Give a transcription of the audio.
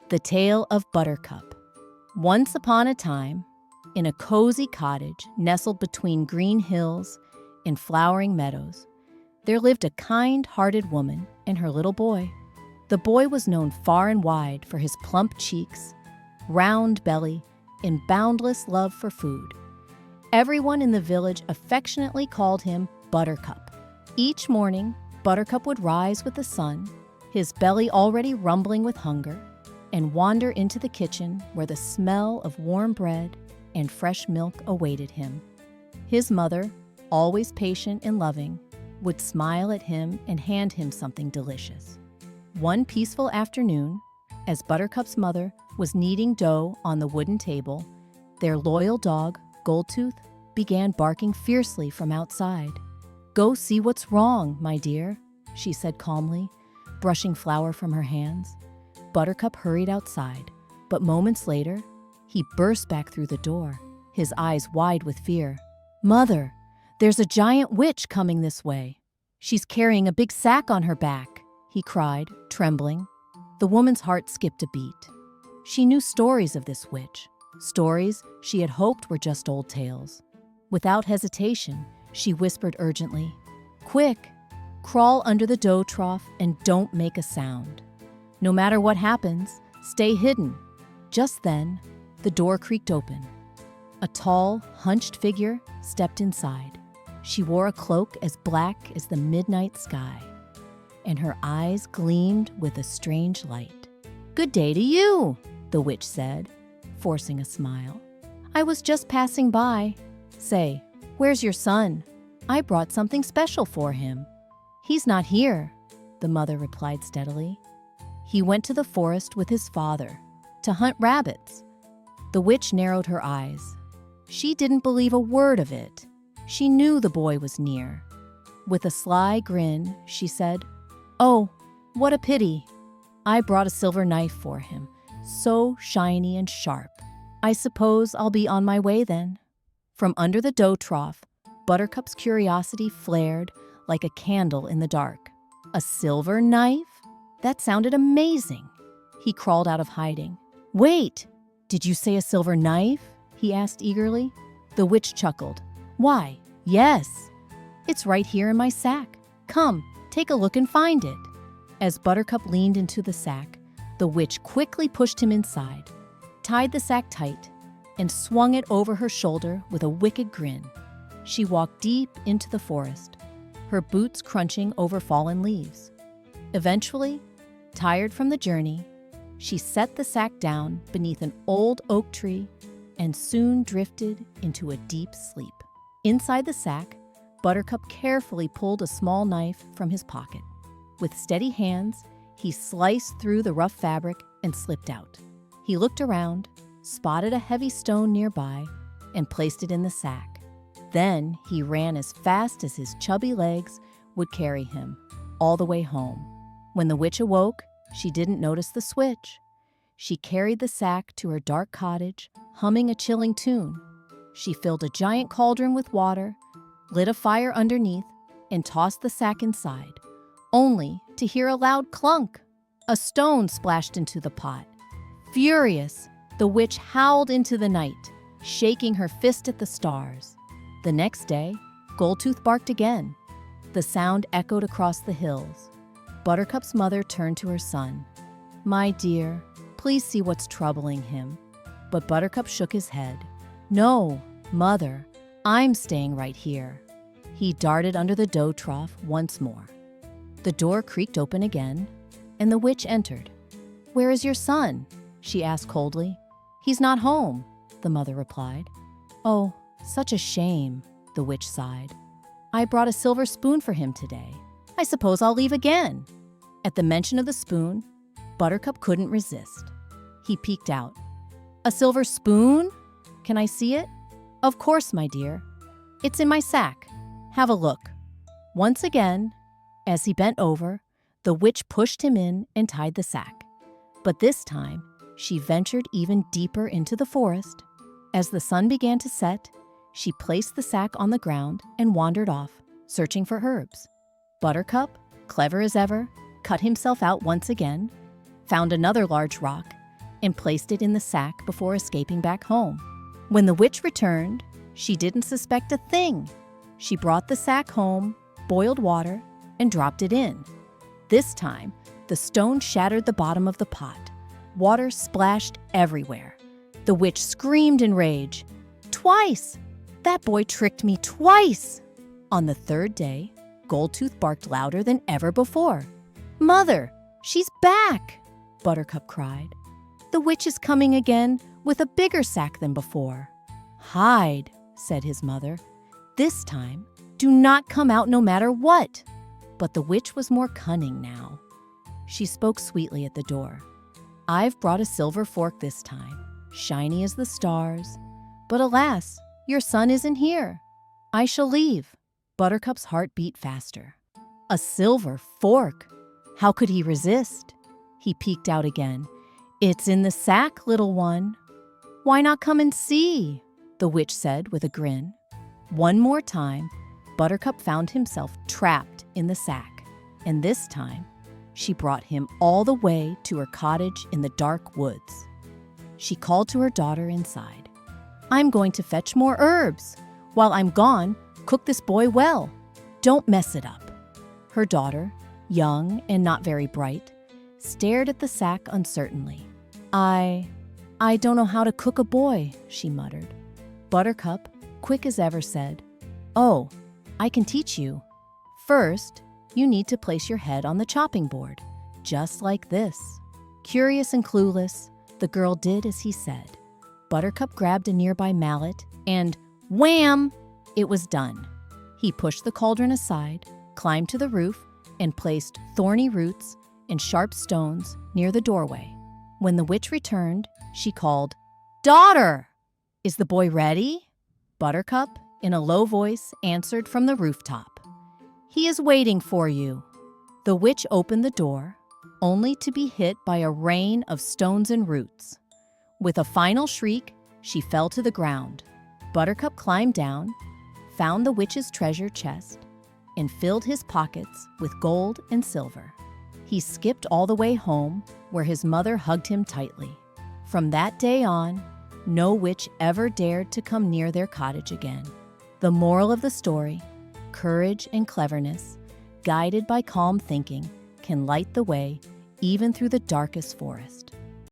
The Tale of Buttercup. Once upon a time, in a cozy cottage nestled between green hills and flowering meadows, there lived a kind-hearted woman and her little boy. The boy was known far and wide for his plump cheeks, round belly, and boundless love for food. Everyone in the village affectionately called him Buttercup. Each morning, Buttercup would rise with the sun, his belly already rumbling with hunger, and wander into the kitchen where the smell of warm bread and fresh milk awaited him. His mother, always patient and loving, would smile at him and hand him something delicious. One peaceful afternoon, as Buttercup's mother was kneading dough on the wooden table, their loyal dog, Goldtooth, began barking fiercely from outside. "Go see what's wrong, my dear," she said calmly, brushing flour from her hands. Buttercup hurried outside, but moments later, he burst back through the door, his eyes wide with fear. "Mother, there's a giant witch coming this way. She's carrying a big sack on her back," he cried, trembling. The woman's heart skipped a beat. She knew stories of this witch, stories she had hoped were just old tales. Without hesitation, she whispered urgently, "Quick, crawl under the dough trough and don't make a sound. No matter what happens, stay hidden." Just then, the door creaked open. A tall, hunched figure stepped inside. She wore a cloak as black as the midnight sky, and her eyes gleamed with a strange light. "Good day to you," the witch said, forcing a smile. "I was just passing by. Say, where's your son? I brought something special for him." "He's not here," the mother replied steadily. "He went to the forest with his father to hunt rabbits." The witch narrowed her eyes. She didn't believe a word of it. She knew the boy was near. With a sly grin, she said, "Oh, what a pity. I brought a silver knife for him, so shiny and sharp. I suppose I'll be on my way then." From under the dough trough, Buttercup's curiosity flared like a candle in the dark. A silver knife? That sounded amazing. He crawled out of hiding. "Wait, did you say a silver knife?" he asked eagerly. The witch chuckled. "Why, yes. It's right here in my sack. Come, take a look and find it." As Buttercup leaned into the sack, the witch quickly pushed him inside, tied the sack tight, and swung it over her shoulder with a wicked grin. She walked deep into the forest, her boots crunching over fallen leaves. Eventually, tired from the journey, she set the sack down beneath an old oak tree and soon drifted into a deep sleep. Inside the sack, Buttercup carefully pulled a small knife from his pocket. With steady hands, he sliced through the rough fabric and slipped out. He looked around, spotted a heavy stone nearby, and placed it in the sack. Then he ran as fast as his chubby legs would carry him, all the way home. When the witch awoke, she didn't notice the switch. She carried the sack to her dark cottage, humming a chilling tune. She filled a giant cauldron with water, lit a fire underneath, and tossed the sack inside, only to hear a loud clunk. A stone splashed into the pot. Furious, the witch howled into the night, shaking her fist at the stars. The next day, Goldtooth barked again. The sound echoed across the hills. Buttercup's mother turned to her son. "My dear, please see what's troubling him." But Buttercup shook his head. "No, Mother, I'm staying right here." He darted under the dough trough once more. The door creaked open again, and the witch entered. "Where is your son?" she asked coldly. "He's not home," the mother replied. "Oh, such a shame," the witch sighed. "I brought a silver spoon for him today. I suppose I'll leave again." At the mention of the spoon, Buttercup couldn't resist. He peeked out. "A silver spoon? Can I see it?" "Of course, my dear. It's in my sack. Have a look." Once again, as he bent over, the witch pushed him in and tied the sack. But this time, she ventured even deeper into the forest. As the sun began to set, she placed the sack on the ground and wandered off, searching for herbs. Buttercup, clever as ever, cut himself out once again, found another large rock, and placed it in the sack before escaping back home. When the witch returned, she didn't suspect a thing. She brought the sack home, boiled water, and dropped it in. This time, the stone shattered the bottom of the pot. Water splashed everywhere. The witch screamed in rage. "Twice! That boy tricked me twice!" On the third day, Goldtooth barked louder than ever before. "Mother, she's back!" Buttercup cried. "The witch is coming again with a bigger sack than before." "Hide," said his mother. "This time, do not come out no matter what." But the witch was more cunning now. She spoke sweetly at the door. "I've brought a silver fork this time, shiny as the stars. But alas, your son isn't here. I shall leave." Buttercup's heart beat faster. A silver fork! How could he resist? He peeked out again. "It's in the sack, little one." "Why not come and see?" the witch said with a grin. One more time, Buttercup found himself trapped in the sack, and this time, she brought him all the way to her cottage in the dark woods. She called to her daughter inside. "I'm going to fetch more herbs. While I'm gone, cook this boy well. Don't mess it up." Her daughter, young and not very bright, stared at the sack uncertainly. I don't know how to cook a boy," she muttered. Buttercup, quick as ever, said, "Oh, I can teach you. First, you need to place your head on the chopping board, just like this." Curious and clueless, the girl did as he said. Buttercup grabbed a nearby mallet and wham! It was done. He pushed the cauldron aside, climbed to the roof, and placed thorny roots and sharp stones near the doorway. When the witch returned, she called, "Daughter, is the boy ready?" Buttercup, in a low voice, answered from the rooftop, "He is waiting for you." The witch opened the door, only to be hit by a rain of stones and roots. With a final shriek, she fell to the ground. Buttercup climbed down, found the witch's treasure chest, and filled his pockets with gold and silver. He skipped all the way home, where his mother hugged him tightly. From that day on, no witch ever dared to come near their cottage again. The moral of the story: courage and cleverness, guided by calm thinking, can light the way even through the darkest forest.